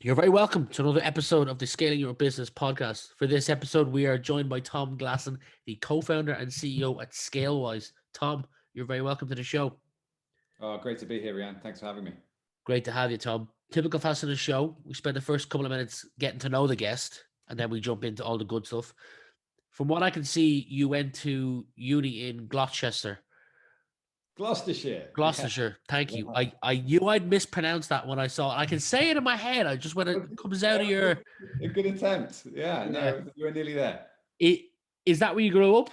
You're very welcome to another episode of the Scaling Your Business podcast. For this episode, we are joined by Tom Glasson, the co-founder and CEO at Scalewise. Tom, you're very welcome to the show. Oh, great to be here, Rian. Thanks for having me. Great to have you, Tom. Typical fast in the show. We spend the first couple of minutes getting to know the guest, and then we jump into all the good stuff. From what I can see, you went to uni in Gloucester. Gloucestershire. Yeah. Gloucestershire. Thank you. Wow. I knew I'd mispronounced that when I saw it. I can say it in my head. I just when it comes out of your. A good attempt. Yeah, Yeah. no, you were nearly there. It, is that where you grew up?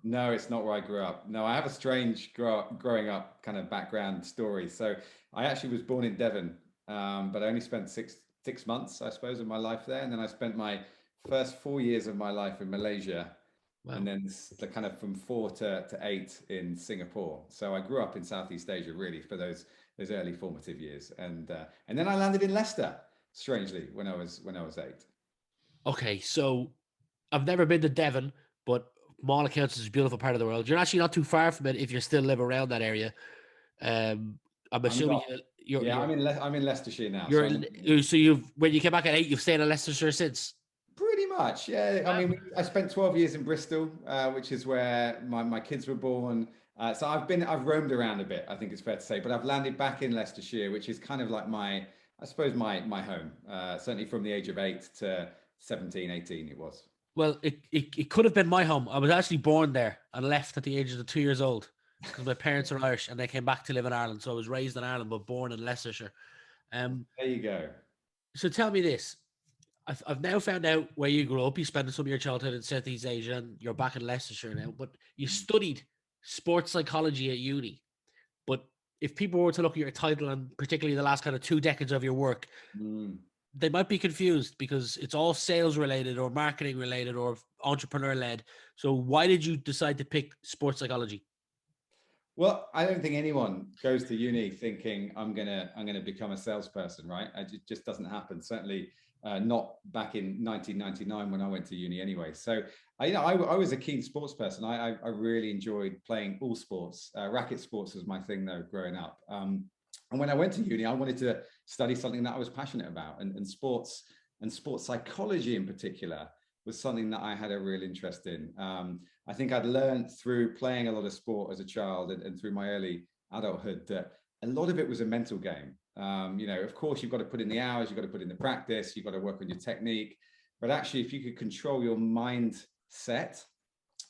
No, it's not where I grew up. No, I have a strange growing up kind of background story. So I actually was born in Devon, but I only spent six months, I suppose, of my life there. And then I spent my first 4 years of my life in Malaysia. Wow. And then the kind of from 4 to 8 in Singapore. So I grew up in Southeast Asia really for those early formative years, and then I landed in Leicester, strangely, when I was 8. Okay, so I've never been to Devon, but from all accounts, it's a beautiful part of the world. You're actually not too far from it if you still live around that area. I'm I'm assuming not. Yeah, I'm in Leicestershire now. you're so you've when you came back at 8, you've stayed in Leicestershire since. Pretty much, yeah. Wow. I mean, I spent 12 years in Bristol, which is where my kids were born. So I've roamed around a bit, I think it's fair to say, but I've landed back in Leicestershire, which is kind of like I suppose my home, certainly from the age of 8 to 17, 18 it was. Well, it could have been my home. I was actually born there and left at the age of 2 years old because my parents are Irish and they came back to live in Ireland. So I was raised in Ireland, but born in Leicestershire. There you go. So tell me this. I've now found out where you grew up. You spent some of your childhood in Southeast Asia and you're back in Leicestershire now, but you studied sports psychology at uni. But if people were to look at your title and particularly the last kind of 2 decades of your work, they might be confused because it's all sales related or marketing related or entrepreneur led. So why did you decide to pick sports psychology? Well, I don't think anyone goes to uni thinking I'm gonna become a salesperson, right? It just doesn't happen. Certainly not back in 1999 when I went to uni, anyway. So I was a keen sports person. I really enjoyed playing all sports. Racket sports was my thing though, growing up. And when I went to uni, I wanted to study something that I was passionate about, and sports psychology in particular was something that I had a real interest in. I think I'd learned through playing a lot of sport as a child and through my early adulthood that a lot of it was a mental game. Of course, you've got to put in the hours, you've got to put in the practice, you've got to work on your technique. But actually, if you could control your mindset,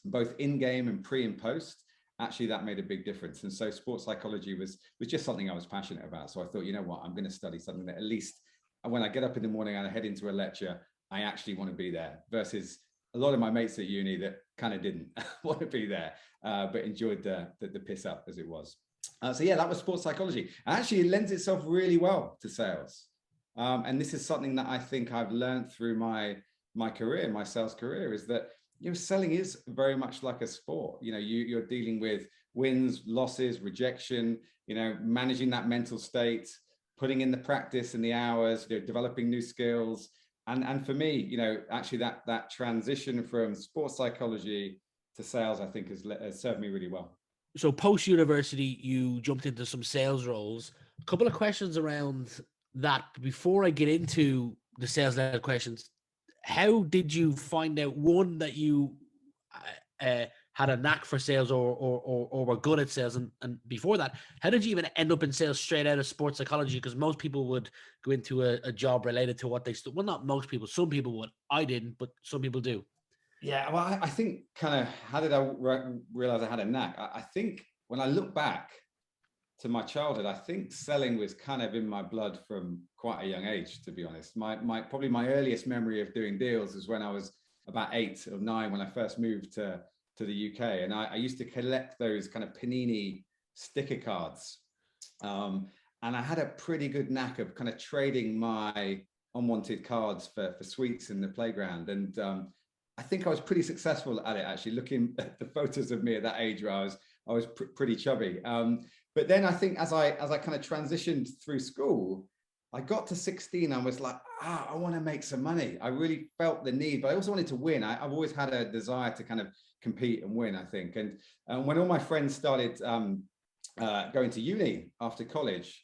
both in game and pre and post, actually that made a big difference. And so sports psychology was just something I was passionate about. So I thought, you know what, I'm going to study something that at least when I get up in the morning and I head into a lecture, I actually want to be there, versus a lot of my mates at uni that kind of didn't want to be there, but enjoyed the piss up as it was. So yeah, that was sports psychology. And actually it lends itself really well to sales. And this is something that I think I've learned through my career, my sales career, is that selling is very much like a sport. You're dealing with wins, losses, rejection, managing that mental state, putting in the practice and the hours, developing new skills. And for me, actually that transition from sports psychology to sales, I think has served me really well. So post university, you jumped into some sales roles. A couple of questions around that before I get into the sales led questions. How did you find out, one, that you had a knack for sales or were good at sales? And before that, how did you even end up in sales straight out of sports psychology? Because most people would go into a job related to what they well, not most people, some people would. I didn't, but some people do. Yeah, well, I think kind of, how did I realize I had a knack? I think when I look back to my childhood, I think selling was kind of in my blood from quite a young age, to be honest. Probably my earliest memory of doing deals is when I was about 8 or 9, when I first moved to the UK. And I used to collect those kind of Panini sticker cards. And I had a pretty good knack of kind of trading my unwanted cards for sweets in the playground. And I think I was pretty successful at it, actually, looking at the photos of me at that age where I was pretty chubby. But then I think as I kind of transitioned through school, I got to 16, I was like, I want to make some money. I really felt the need, but I also wanted to win. I've always had a desire to kind of compete and win, I think. And when all my friends started going to uni after college,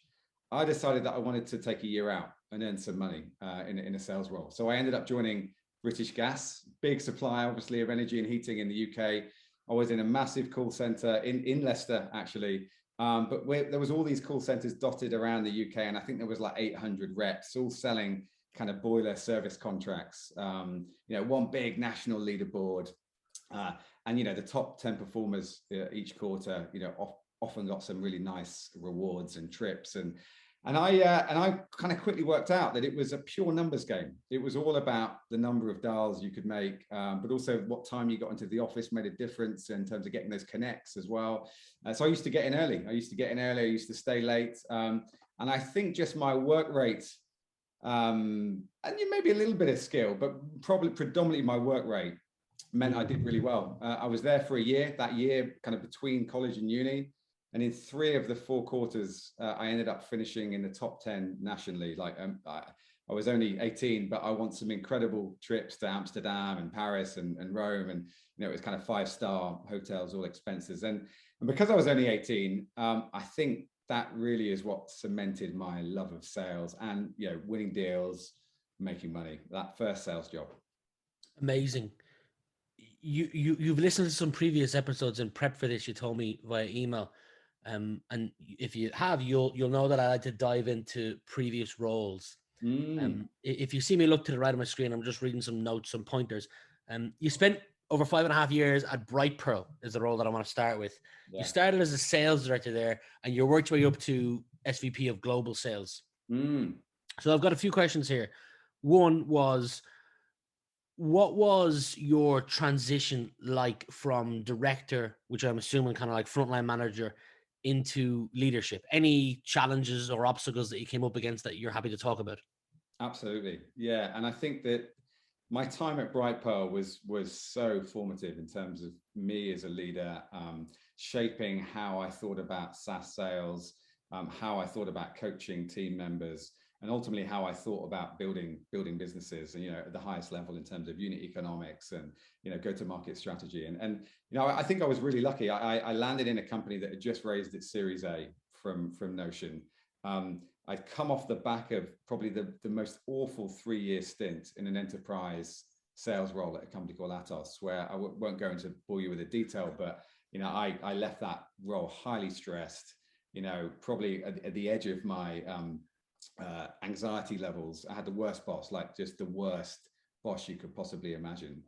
I decided that I wanted to take a year out. and earn some money in a sales role. So I ended up joining British Gas, big supplier, obviously, of energy and heating in the UK. I was in a massive call center in Leicester, actually. But there was all these call centers dotted around the UK, and I think there was like 800 reps, all selling kind of boiler service contracts. One big national leaderboard, and the top 10 performers each quarter, often got some really nice rewards and trips. And I kind of quickly worked out that it was a pure numbers game. It was all about the number of dials you could make, but also what time you got into the office made a difference in terms of getting those connects as well. So I used to get in early. I used to stay late. And I think just my work rate, and maybe a little bit of skill, but probably predominantly my work rate meant I did really well. I was there for a year, that year kind of between college and uni. And in 3 of the 4 quarters, I ended up finishing in the top 10 nationally. Like I was only 18, but I won some incredible trips to Amsterdam and Paris and Rome. And, it was kind of 5-star hotels, all expenses. And because I was only 18, I think that really is what cemented my love of sales and, winning deals, making money, that first sales job. Amazing. You've listened to some previous episodes in prep for this, you told me via email. And if you have, you'll know that I like to dive into previous roles. If you see me look to the right of my screen, I'm just reading some notes, some pointers. You spent over 5.5 years at Brightpearl is the role that I want to start with. Yeah. You started as a sales director there, and you worked your way up to SVP of global sales. So I've got a few questions here. One was, what was your transition like from director, which I'm assuming kind of like frontline manager, into leadership? Any challenges or obstacles that you came up against that you're happy to talk about? Absolutely. Yeah. And I think that my time at Brightpearl was so formative in terms of me as a leader, shaping how I thought about SaaS sales, how I thought about coaching team members, and ultimately how I thought about building businesses, and at the highest level in terms of unit economics and go-to-market strategy. And I think I was really lucky. I landed in a company that had just raised its Series A from Notion. I'd come off the back of probably the most awful 3-year stint in an enterprise sales role at a company called Atos, where I won't go into bore you with the detail, but I left that role highly stressed. Probably at the edge of my anxiety levels. I had the worst boss, like just the worst boss you could possibly imagine.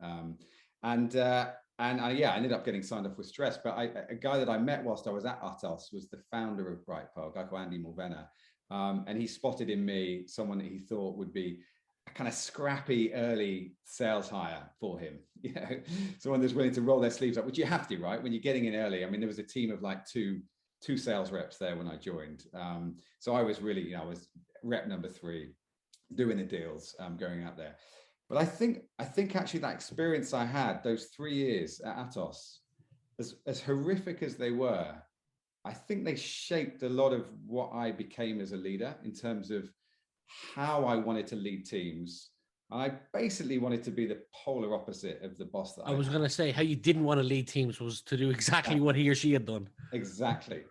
And I ended up getting signed off with stress. But a guy that I met whilst I was at Atos was the founder of Brightpearl, a guy called Andy Mulvena. And he spotted in me someone that he thought would be a kind of scrappy early sales hire for him. Someone that's willing to roll their sleeves up, which you have to, right? When you're getting in early. I mean, there was a team of like two sales reps there when I joined. So I was really, I was rep number 3, doing the deals, going out there. But I think actually that experience I had, those 3 years at Atos, as horrific as they were, I think they shaped a lot of what I became as a leader in terms of how I wanted to lead teams. I basically wanted to be the polar opposite of the boss that I was going to say, how you didn't want to lead teams was to do exactly what he or she had done. Exactly.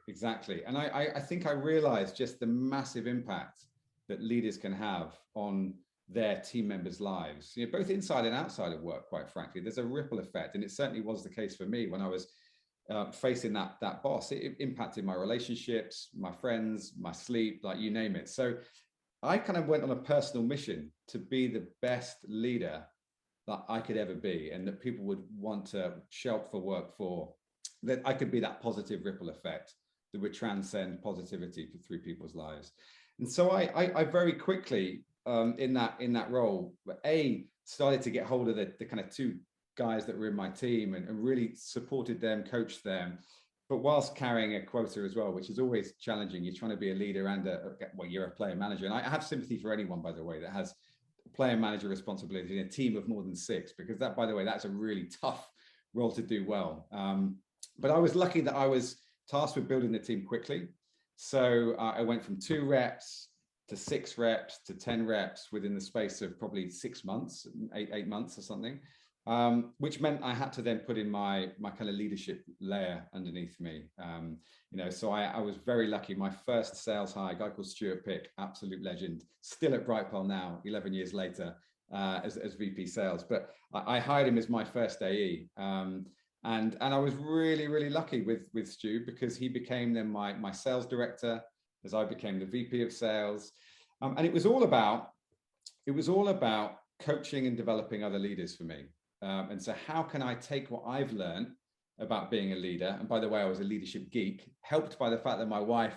And I think I realized just the massive impact that leaders can have on their team members' lives, both inside and outside of work, quite frankly. There's a ripple effect. And it certainly was the case for me when I was facing that boss. It impacted my relationships, my friends, my sleep, like you name it. So I kind of went on a personal mission to be the best leader that I could ever be, and that people would want to show up for work for, that I could be that positive ripple effect that would transcend positivity through people's lives. And so I very quickly in that role, started to get hold of the kind of 2 guys that were in my team and really supported them, coached them, but whilst carrying a quota as well, which is always challenging. You're trying to be a leader and you're a player manager. And I have sympathy for anyone, by the way, that has player manager responsibility in a team of more than 6, because that, by the way, that's a really tough role to do well. But I was lucky that I was tasked with building the team quickly. So I went from 2 reps to 6 reps to 10 reps within the space of probably 6 months, 8 months or something. which meant I had to then put in my kind of leadership layer underneath me. So I was very lucky. My first sales hire, a guy called Stuart Pick, absolute legend, still at Brightpearl now, 11 years later, as VP Sales. But I hired him as my first AE. And I was really, really lucky with Stu, because he became then my sales director as I became the VP of Sales. And it was all about coaching and developing other leaders for me. And so how can I take what I've learned about being a leader? And by the way, I was a leadership geek, helped by the fact that my wife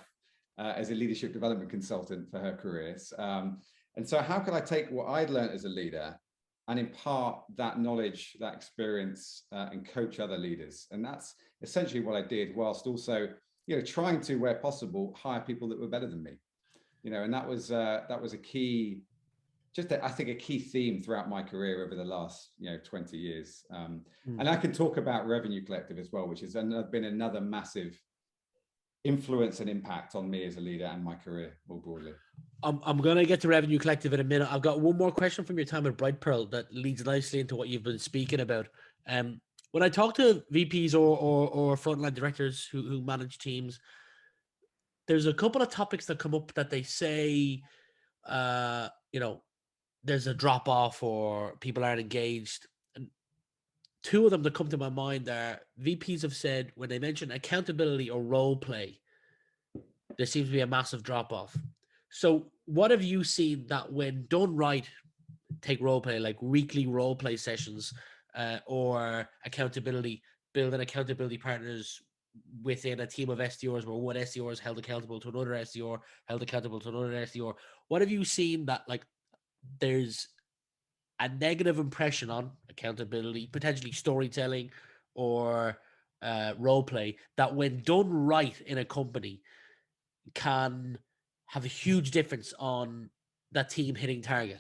is a leadership development consultant for her careers. And so how can I take what I'd learned as a leader and impart that knowledge, that experience, and coach other leaders? And that's essentially what I did, whilst also, trying to, where possible, hire people that were better than me. And that was a key, I think a key theme throughout my career over the last 20 years. And I can talk about Revenue Collective as well, which has been another massive influence and impact on me as a leader and my career more broadly. I'm going to get to Revenue Collective in a minute. I've got one more question from your time at Brightpearl that leads nicely into what you've been speaking about. When I talk to VPs or frontline directors who manage teams, there's a couple of topics that come up that they say, there's a drop off or people aren't engaged. And two of them that come to my mind are VPs have said when they mention accountability or role play, there seems to be a massive drop off. So what have you seen that when done right, take role play, like weekly role play sessions, or accountability, building accountability partners within a team of SDRs where one SDR is held accountable to another SDR, held accountable to another SDR. What have you seen that like there's a negative impression on accountability, potentially storytelling or role play, that when done right in a company can have a huge difference on that team hitting target?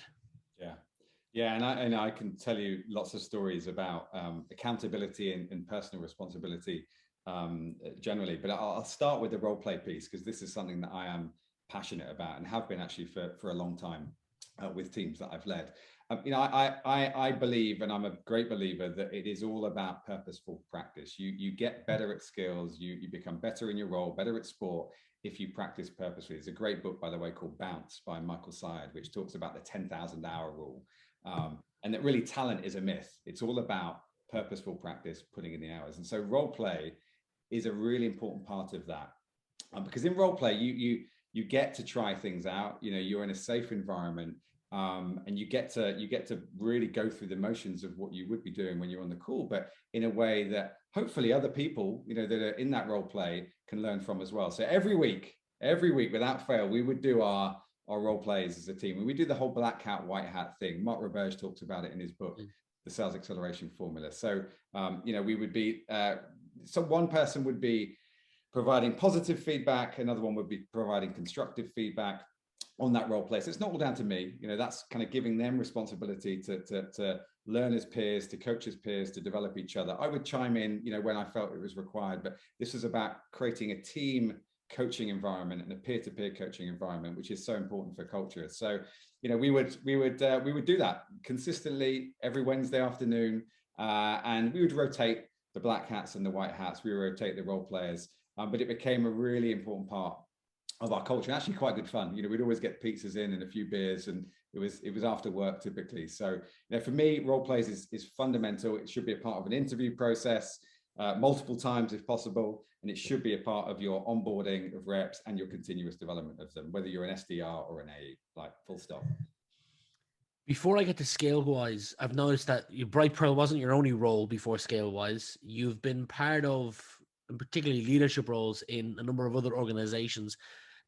Yeah, and I can tell you lots of stories about accountability and personal responsibility generally, but I'll start with the role play piece, because this is something that I am passionate about and have been actually for a long time with teams that I've led. I believe, and I'm a great believer, that it is all about purposeful practice. You get better at skills, you become better in your role, better at sport if you practice purposefully. There's a great book, by the way, called Bounce by Michael Syed, which talks about the 10,000 hour rule. And that really talent is a myth. It's all about purposeful practice, putting in the hours. And so role play is a really important part of that. Because in role play, you get to try things out. You're in a safe environment. And you get to really go through the motions of what you would be doing when you're on the call, but in a way that hopefully other people, that are in that role play can learn from as well. So every week, without fail, we would do our role plays as a team. And we do the whole black hat, white hat thing. Mark Roberge talks about it in his book, The Sales Acceleration Formula. So, we would be, so one person would be providing positive feedback, another one would be providing constructive feedback on that role play. So it's not all down to me. That's kind of giving them responsibility to learn as peers, to coach as peers, to develop each other. I would chime in, when I felt it was required, but this is about creating a team coaching environment and a peer-to-peer coaching environment, which is so important for culture. So, we would do that consistently every Wednesday afternoon, and we would rotate the black hats and the white hats. We would rotate the role players, but it became a really important part of our culture. Actually quite good fun. We'd always get pizzas in and a few beers, and it was after work typically. So, for me, role plays is fundamental. It should be a part of an interview process, multiple times if possible, and it should be a part of your onboarding of reps and your continuous development of them, whether you're an SDR or an AE, like full stop. Before I get to Scalewise, I've noticed that Brightpearl wasn't your only role before Scalewise. You've been part of, and particularly leadership roles in a number of other organizations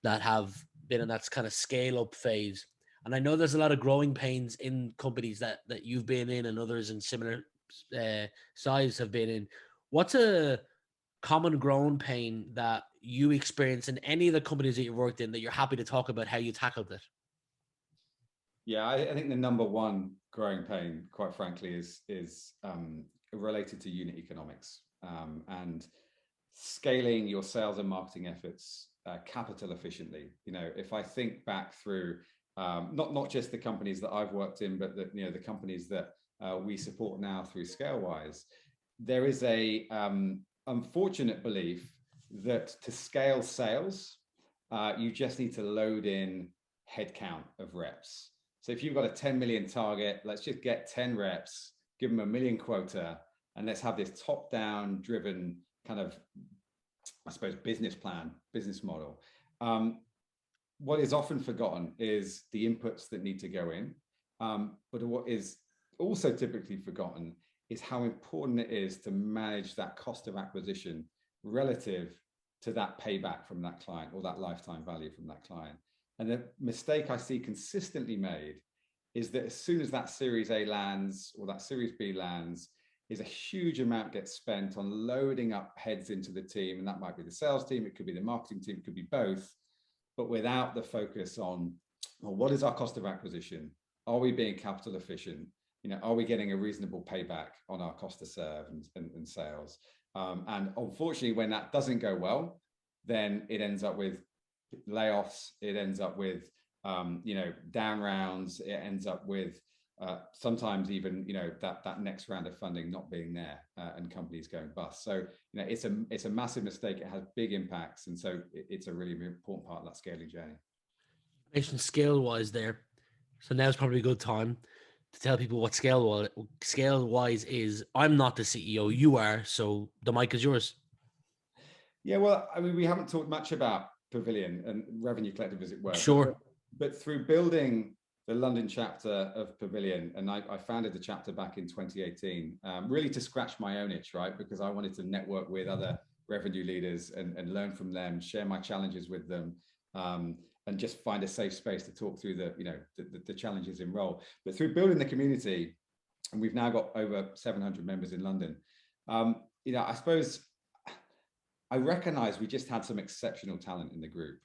that have been in that kind of scale up phase. And I know there's a lot of growing pains in companies that you've been in and others in similar size have been in. What's a common growing pain that you experience in any of the companies that you've worked in that you're happy to talk about how you tackled it? Yeah, I think the number one growing pain, quite frankly, is related to unit economics and scaling your sales and marketing efforts capital efficiently. If I think back through not just the companies that I've worked in, but the companies that we support now through Scalewise, there is a unfortunate belief that to scale sales, you just need to load in headcount of reps. So if you've got a 10 million target, let's just get 10 reps, give them a million quota, and let's have this top-down driven kind of, I suppose, business plan, business model. What is often forgotten is the inputs that need to go in. But what is also typically forgotten is how important it is to manage that cost of acquisition relative to that payback from that client or that lifetime value from that client. And the mistake I see consistently made is that as soon as that Series A lands or that Series B lands, is a huge amount gets spent on loading up heads into the team. And that might be the sales team, it could be the marketing team, it could be both, but without the focus on, well, what is our cost of acquisition? Are we being capital efficient? Are we getting a reasonable payback on our cost to serve and sales? And unfortunately, when that doesn't go well, then it ends up with layoffs. It ends up with, down rounds. It ends up with sometimes even, that next round of funding not being there and companies going bust. So, it's a massive mistake. It has big impacts. And so it's a really important part of that scaling journey. You mentioned Scalewise there. So now's probably a good time to tell people what Scalewise is. I'm not the CEO, you are, so the mic is yours. Yeah, well, I mean, we haven't talked much about Pavilion and Revenue Collective, as it were. Sure. But through building the London chapter of Pavilion, and I founded the chapter back in 2018, really to scratch my own itch, right? Because I wanted to network with other revenue leaders and learn from them, share my challenges with them, and just find a safe space to talk through the challenges in role. But through building the community, and we've now got over 700 members in London, I suppose I recognize we just had some exceptional talent in the group,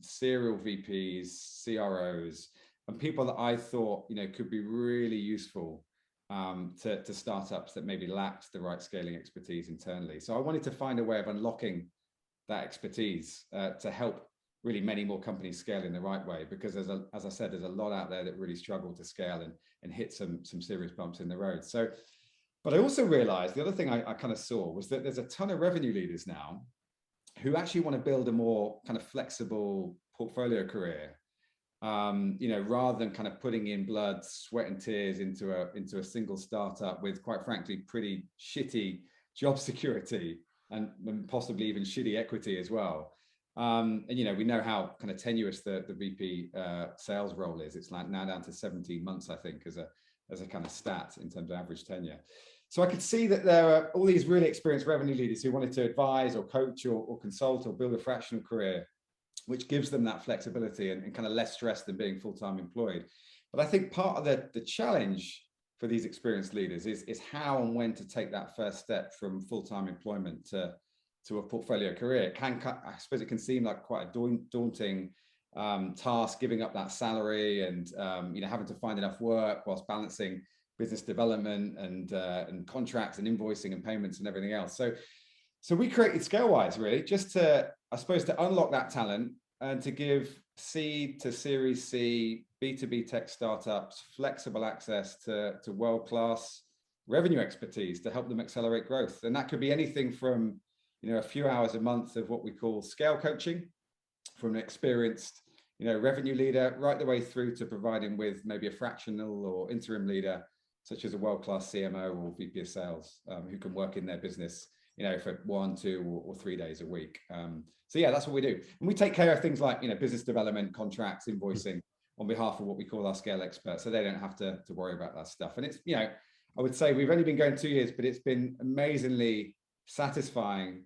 serial VPs, CROs, and people that I thought, could be really useful to startups that maybe lacked the right scaling expertise internally. So I wanted to find a way of unlocking that expertise to help really many more companies scale in the right way, because as I said, there's a lot out there that really struggle to scale and hit some serious bumps in the road. So, but I also realized the other thing I kind of saw was that there's a ton of revenue leaders now who actually want to build a more kind of flexible portfolio career, rather than kind of putting in blood, sweat and tears into a single startup with, quite frankly, pretty shitty job security and possibly even shitty equity as well. And we know how kind of tenuous the VP sales role is. It's like now down to 17 months, I think, as a kind of stat in terms of average tenure. So I could see that there are all these really experienced revenue leaders who wanted to advise or coach or consult or build a fractional career, which gives them that flexibility and kind of less stress than being full-time employed. But I think part of the challenge for these experienced leaders is how and when to take that first step from full-time employment to a portfolio career. I suppose it can seem like quite a daunting task, giving up that salary and having to find enough work whilst balancing business development and contracts and invoicing and payments and everything else. So we created Scalewise really just to, I suppose, to unlock that talent and to give seed to Series C B2B tech startups flexible access to world-class revenue expertise to help them accelerate growth. And that could be anything from a few hours a month of what we call scale coaching from an experienced, revenue leader, right the way through to providing with maybe a fractional or interim leader, such as a world-class CMO or VP of sales, who can work in their business, for 1, 2, or 3 days a week. So yeah, that's what we do. And we take care of things like, business development, contracts, invoicing on behalf of what we call our scale experts. So they don't have to worry about that stuff. And it's, I would say we've only been going 2 years, but it's been amazingly satisfying.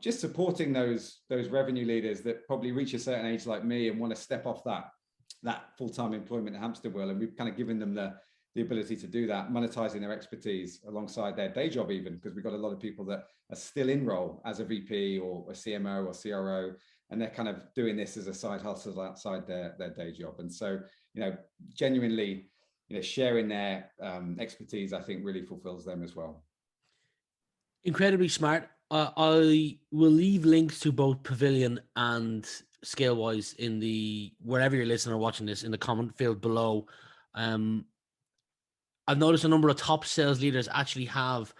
Just supporting those revenue leaders that probably reach a certain age like me and want to step off that full-time employment hamster wheel. And we've kind of given them the ability to do that, monetizing their expertise alongside their day job even, because we've got a lot of people that are still in role as a VP or a CMO or CRO, and they're kind of doing this as a side hustle outside their day job. And so, genuinely, sharing their expertise, I think really fulfills them as well. Incredibly smart. I will leave links to both Pavilion and Scalewise in the, wherever you're listening or watching this, in the comment field below. I've noticed a number of top sales leaders actually have,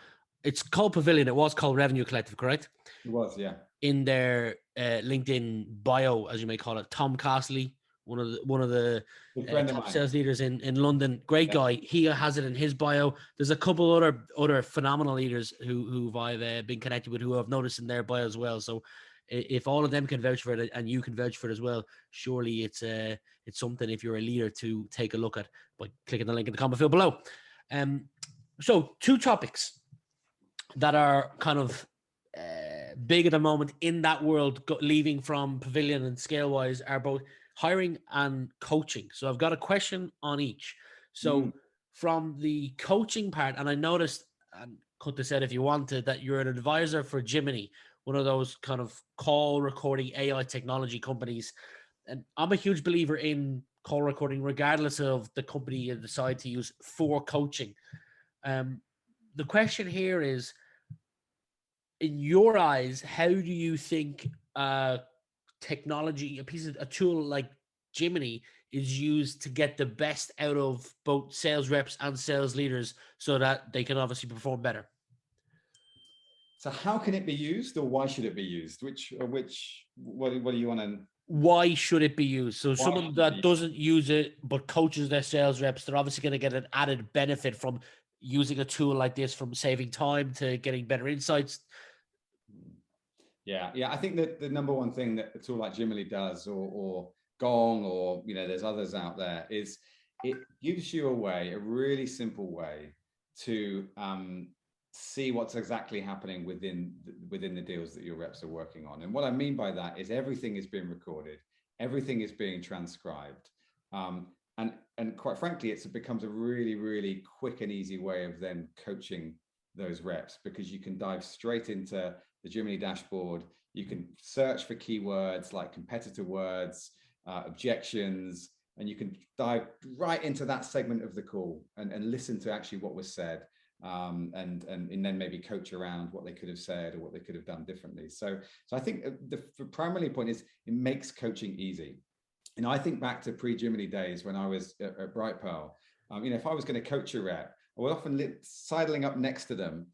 it's called Pavilion. It was called Revenue Collective, correct? It was, yeah. In their LinkedIn bio, as you may call it. Tom Castley, one of the Good friend of top mine. sales leaders in London. Great guy. He has it in his bio. There's a couple other phenomenal leaders who I've been connected with, who I've noticed in their bio as well. So if all of them can vouch for it and you can vouch for it as well, surely it's something, if you're a leader, to take a look at by clicking the link in the comment field below. So 2 topics that are kind of big at the moment in that world, leaving from Pavilion and Scalewise, are both hiring and coaching. So I've got a question on each. So from the coaching part, and I noticed, and cut this out if you wanted, that you're an advisor for Jiminy, one of those kind of call recording AI technology companies. And I'm a huge believer in call recording, regardless of the company you decide to use for coaching. The question here is, in your eyes, how do you think technology, a tool like Jiminy, is used to get the best out of both sales reps and sales leaders so that they can obviously perform better? So how can it be used, or why should it be used? What do you want to? Why should it be used? So someone that doesn't use it but coaches their sales reps, they're obviously going to get an added benefit from using a tool like this, from saving time to getting better insights. Yeah. I think that the number one thing that a tool like Jiminy does, or Gong, or there's others out there, is it gives you a really simple way to see what's exactly happening within the deals that your reps are working on. And what I mean by that is everything is being recorded, everything is being transcribed, and quite frankly, it becomes a really, really quick and easy way of then coaching those reps, because you can dive straight into the Jiminy dashboard. You can search for keywords like competitor words, objections, and you can dive right into that segment of the call and listen to actually what was said, and then maybe coach around what they could have said or what they could have done differently. So I think the primary point is it makes coaching easy. I think back to pre-Jiminy days when I was at Brightpearl. If I was going to coach a rep, I would often sidling up next to them,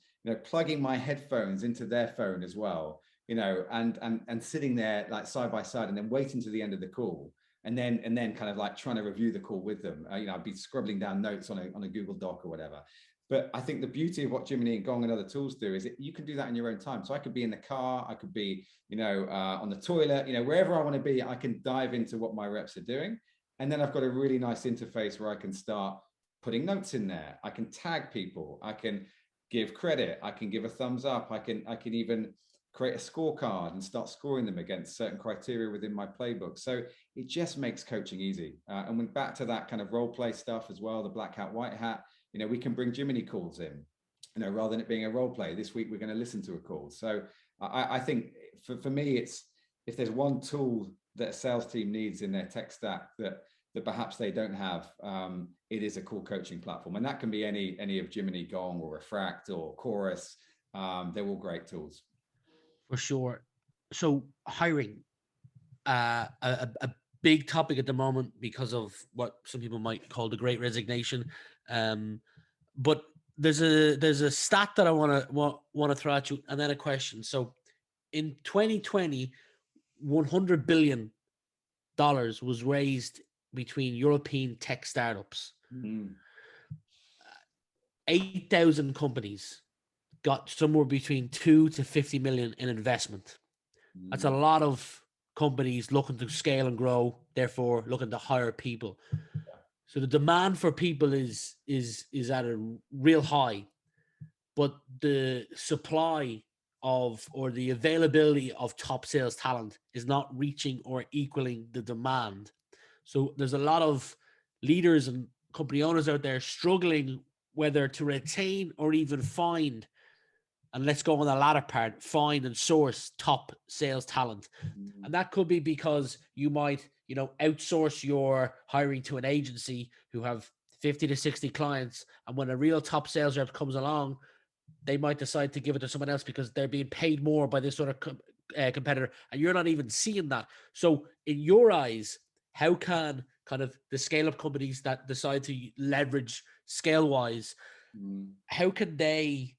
plugging my headphones into their phone as well, and sitting there like side by side, and then waiting to the end of the call, and then kind of like trying to review the call with them. I'd be scribbling down notes on a Google Doc or whatever. But I think the beauty of what Jiminy and Gong and other tools do is you can do that in your own time. So I could be in the car, I could be, on the toilet, wherever I want to be, I can dive into what my reps are doing. And then I've got a really nice interface where I can start putting notes in there. I can tag people. I can give credit. I can give a thumbs up. I can even create a scorecard and start scoring them against certain criteria within my playbook. So it just makes coaching easy. And when back to that kind of role play stuff as well, the black hat, white hat, we can bring Jiminy calls in, rather than it being a role play. This week, we're going to listen to a call. So I think for me, it's, if there's one tool that a sales team needs in their tech stack that perhaps they don't have, it is a call coaching platform. And that can be any of Jiminy, Gong, or Refract, or Chorus. They're all great tools. For sure. So hiring, a big topic at the moment because of what some people might call the Great Resignation. But there's a stat that I want to throw at you, and then a question. So in 2020, $100 billion was raised between European tech startups. 8,000 companies got somewhere between 2 to 50 million in investment. That's a lot of companies looking to scale and grow, therefore looking to hire people. So the demand for people is at a real high, but the supply of, or the availability of top sales talent is not reaching or equaling the demand. So there's a lot of leaders and company owners out there struggling whether to retain or even find, and let's go on the latter part, find and source top sales talent. And that could be because you might, outsource your hiring to an agency who have 50 to 60 clients. And when a real top sales rep comes along, they might decide to give it to someone else because they're being paid more by this sort of competitor. And you're not even seeing that. So in your eyes, how can kind of the scale up companies that decide to leverage Scalewise, how can they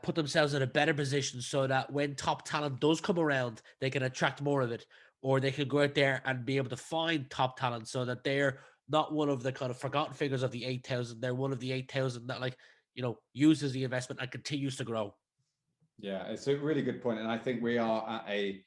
put themselves in a better position so that when top talent does come around, they can attract more of it, or they can go out there and be able to find top talent so that they're not one of the kind of forgotten figures of the 8,000. They're one of the 8,000 that, like, you know, uses the investment and continues to grow. Yeah, it's a really good point. And I think we are at a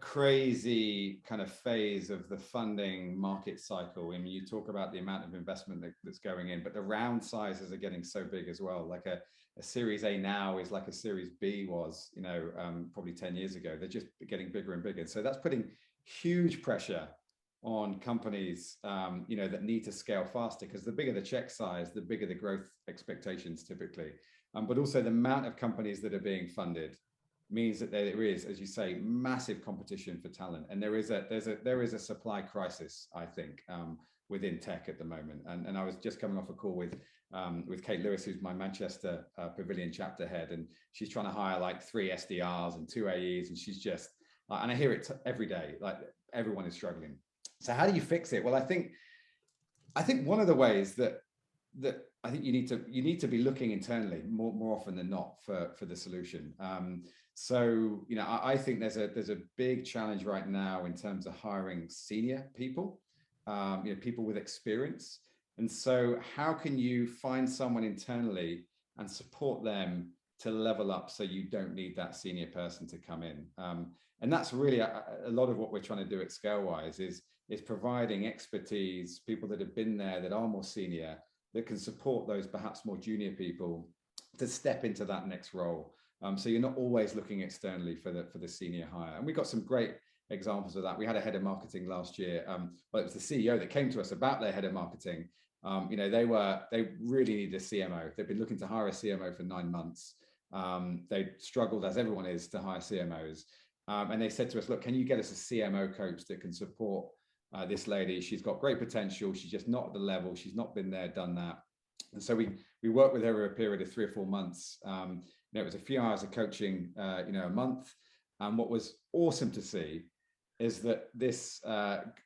crazy kind of phase of the funding market cycle. I mean, you talk about the amount of investment that's going in, but the round sizes are getting so big as well. Like a Series A now is like a Series B was, you know, probably 10 years ago. They're just getting bigger and bigger. So that's putting huge pressure on companies, you know, that need to scale faster, because the bigger the check size, the bigger the growth expectations typically. But also the amount of companies that are being funded means that there is, as you say, massive competition for talent, and there is a supply crisis, I think, within tech at the moment. And I was just coming off a call with Kate Lewis, who's my Manchester Pavilion chapter head, and she's trying to hire like 3 SDRs and 2 AEs, and she's just, and I hear it every day, like everyone is struggling. So how do you fix it? Well, I think one of the ways that I think you need to be looking internally more often than not for the solution. So, you know, I think there's a big challenge right now in terms of hiring senior people, you know, people with experience. And so how can you find someone internally and support them to level up so you don't need that senior person to come in? And that's really a lot of what we're trying to do at Scalewise is providing expertise, people that have been there, that are more senior, that can support those perhaps more junior people to step into that next role. So you're not always looking externally for the senior hire. And we got some great examples of that. We had a head of marketing last year. Well, it was the CEO that came to us about their head of marketing. You know, they really need a CMO. They've been looking to hire a CMO for 9 months. They struggled, as everyone is, to hire CMOs. And they said to us, look, can you get us a CMO coach that can support this lady? She's got great potential. She's just not at the level. She's not been there, done that. And so we worked with her over a period of 3 or 4 months. You know, it was a few hours of coaching, you know, a month. And what was awesome to see is that this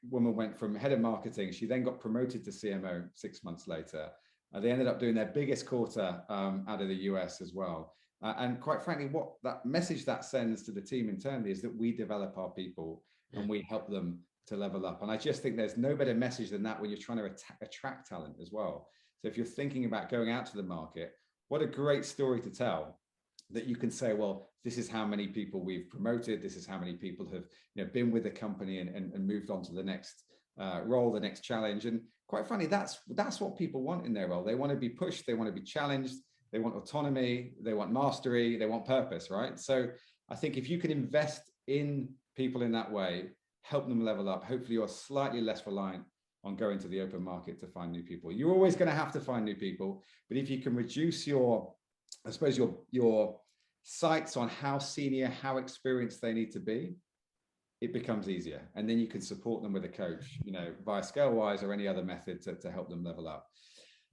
woman went from head of marketing. She then got promoted to CMO 6 months later. They ended up doing their biggest quarter out of the US as well. And quite frankly, what that message that sends to the team internally is that we develop our people and we help them to level up. And I just think there's no better message than that when you're trying to attract talent as well. So if you're thinking about going out to the market, what a great story to tell, that you can say, well, this is how many people we've promoted. This is how many people have, you know, been with the company and moved on to the next role, the next challenge. And quite frankly, that's what people want in their role. They want to be pushed. They want to be challenged. They want autonomy. They want mastery. They want purpose, right? So I think if you can invest in people in that way, help them level up, hopefully you're slightly less reliant on going to the open market to find new people. You're always going to have to find new people, but if you can reduce your, I suppose, your sights on how senior, how experienced they need to be, it becomes easier. And then you can support them with a coach, you know, via Scalewise or any other method to help them level up.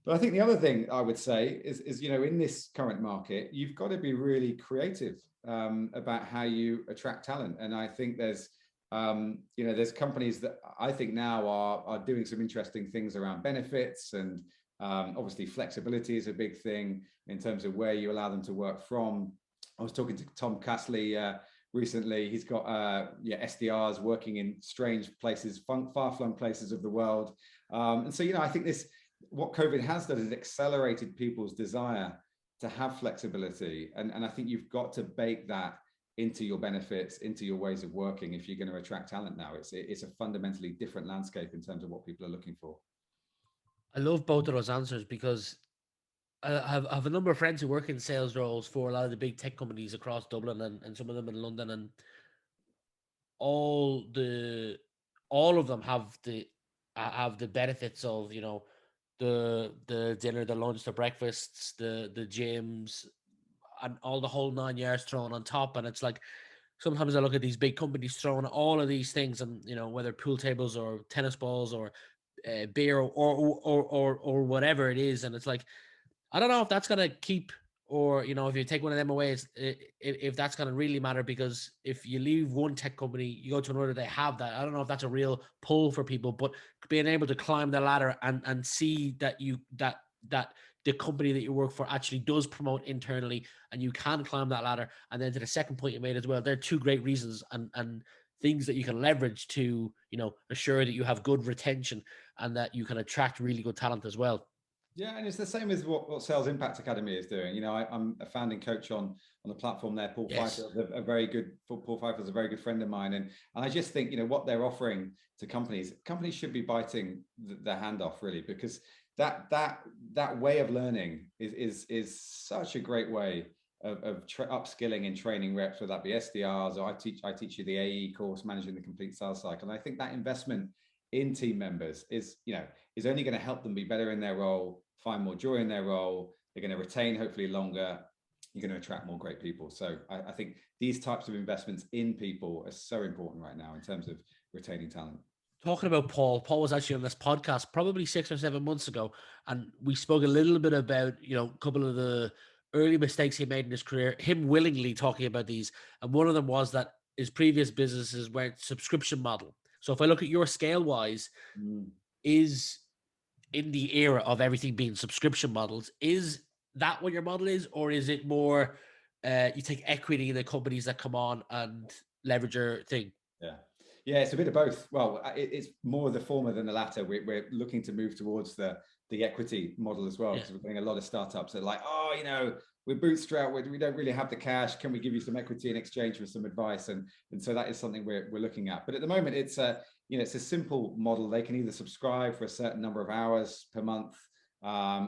But I think the other thing I would say is, you know, in this current market, you've got to be really creative about how you attract talent. And I think there's, you know, there's companies that I think now are doing some interesting things around benefits, and obviously flexibility is a big thing in terms of where you allow them to work from. I was talking to Tom Castley recently. He's got SDRs working in strange places, far-flung places of the world. And so, you know, I think what COVID has done is accelerated people's desire to have flexibility. And I think you've got to bake that into your benefits, into your ways of working if you're going to attract talent now. It's a fundamentally different landscape in terms of what people are looking for. I love both of those answers, because I have a number of friends who work in sales roles for a lot of the big tech companies across Dublin and some of them in London, and all of them have the benefits of, you know, the dinner, the lunch, the breakfasts, the gyms, and all the whole 9 yards thrown on top. And it's like, sometimes I look at these big companies throwing all of these things, and, you know, whether pool tables or tennis balls or beer or whatever it is, and it's like, I don't know if that's gonna keep or if you take one of them away, if that's going to really matter, because if you leave one tech company, you go to another, they have that. I don't know if that's a real pull for people, but being able to climb the ladder and see that that the company that you work for actually does promote internally, and you can climb that ladder. And then to the second point you made as well, there are two great reasons and things that you can leverage to assure that you have good retention and that you can attract really good talent as well. Yeah, and it's the same as what Sales Impact Academy is doing. I'm a founding coach on the platform there. Paul Pfeiffer is a very good friend of mine, and I just think what they're offering to companies should be biting their hand off, really, because that way of learning is such a great way of upskilling and training reps, whether that be SDRs, or I teach you the AE course, managing the complete sales cycle. And I think that investment in team members is only going to help them be better in their role, find more joy in their role. They're going to retain hopefully longer. You're going to attract more great people. So I think these types of investments in people are so important right now in terms of retaining talent. Talking about Paul was actually on this podcast probably 6 or 7 months ago, and we spoke a little bit about a couple of the early mistakes he made in his career, him willingly talking about these, and one of them was that his previous businesses weren't subscription model. So if I look at your Scalewise, is in the era of everything being subscription models, is that what your model is, or is it more you take equity in the companies that come on and leverage your thing? Yeah, it's a bit of both. Well, it's more the former than the latter. We're looking to move towards the equity model as well, because we're getting a lot of startups that are like, we're bootstrapped, we don't really have the cash. Can we give you some equity in exchange for some advice? And so that is something we're looking at. But at the moment, it's a simple model. They can either subscribe for a certain number of hours per month.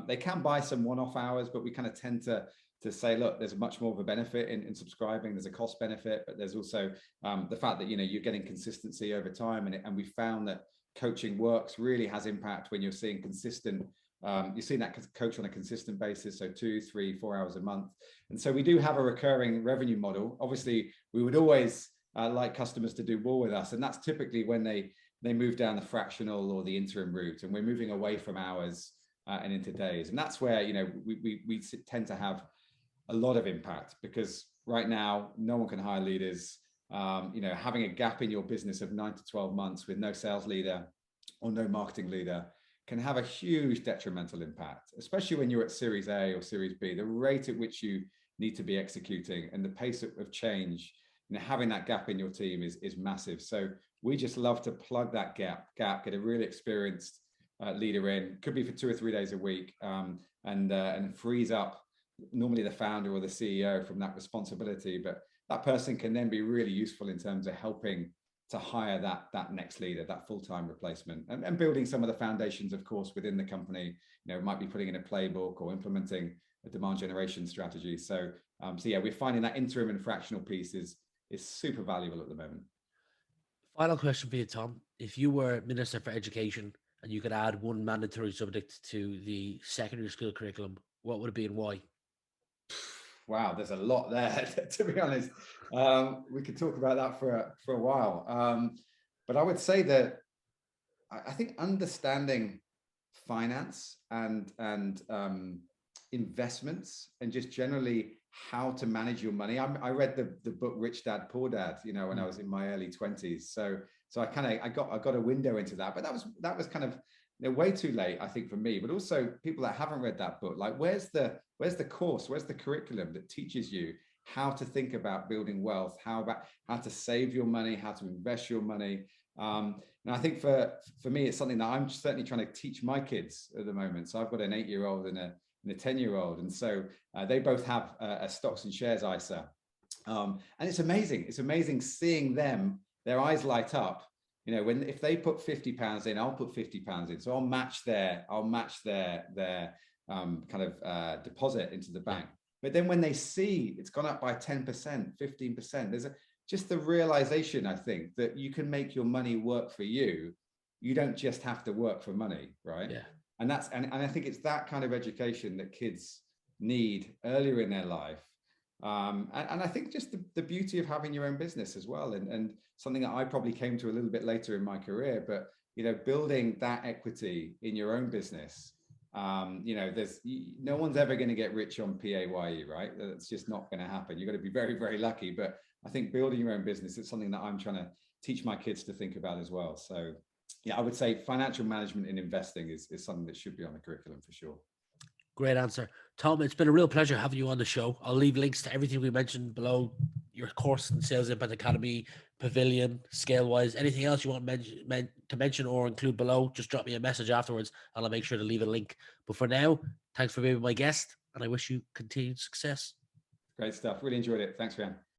They can buy some one-off hours, but we kind of tend to say, look, there's much more of a benefit in subscribing. There's a cost benefit, but there's also the fact that you're getting consistency over time, and we found that coaching works, really has impact when you're seeing consistent. You're seeing that coach on a consistent basis, so 2, 3, 4 hours a month. And so we do have a recurring revenue model. Obviously, we would always like customers to do more with us, and that's typically when they move down the fractional or the interim route, and we're moving away from hours and into days. And that's where we tend to have a lot of impact, because right now no one can hire leaders. Having a gap in your business of 9 to 12 months with no sales leader or no marketing leader can have a huge detrimental impact, especially when you're at Series A or Series B. The rate at which you need to be executing and the pace of change, having that gap in your team is massive. So we just love to plug that gap, get a really experienced leader in, could be for 2 or 3 days a week, and frees up normally the founder or the CEO from that responsibility. But that person can then be really useful in terms of helping to hire that next leader, that full-time replacement, and building some of the foundations, of course, within the company. Might be putting in a playbook or implementing a demand generation strategy. So yeah, we're finding that interim and fractional piece is super valuable at the moment. Final question for you, Tom. If you were Minister for Education and you could add one mandatory subject to the secondary school curriculum, what would it be and why? Wow, there's a lot there, to be honest. We could talk about that for a while. But I would say that I think understanding finance and investments, and just generally how to manage your money. I read the book Rich Dad Poor Dad, when I was in my early 20s. So I got a window into that, but that was kind of way too late, I think, for me. But also people that haven't read that book, like where's the course, where's the curriculum that teaches you how to think about building wealth, how to save your money, how to invest your money. And I think for me, it's something that I'm certainly trying to teach my kids at the moment. So I've got an 8-year-old and a 10-year-old, and so they both have a stocks and shares ISA, and it's amazing seeing their eyes light up. If they put £50 in, I'll put £50 in, so I'll match their kind of deposit into the bank. But then when they see it's gone up by 10%, 15%, there's just the realization, I think, that you can make your money work for you. You don't just have to work for money, right? Yeah. And I think it's that kind of education that kids need earlier in their life. And I think just the beauty of having your own business as well, and something that I probably came to a little bit later in my career, but building that equity in your own business No one's ever going to get rich on PAYE, right? That's just not going to happen. You've got to be very, very lucky. But I think building your own business is something that I'm trying to teach my kids to think about as well. So yeah, I would say financial management and investing is something that should be on the curriculum for sure. Great answer. Tom, it's been a real pleasure having you on the show. I'll leave links to everything we mentioned below, your course in Sales Impact Academy, Pavilion, Scalewise, anything else you want to mention or include below, just drop me a message afterwards and I'll make sure to leave a link. But for now, thanks for being my guest and I wish you continued success. Great stuff. Really enjoyed it. Thanks, Rian.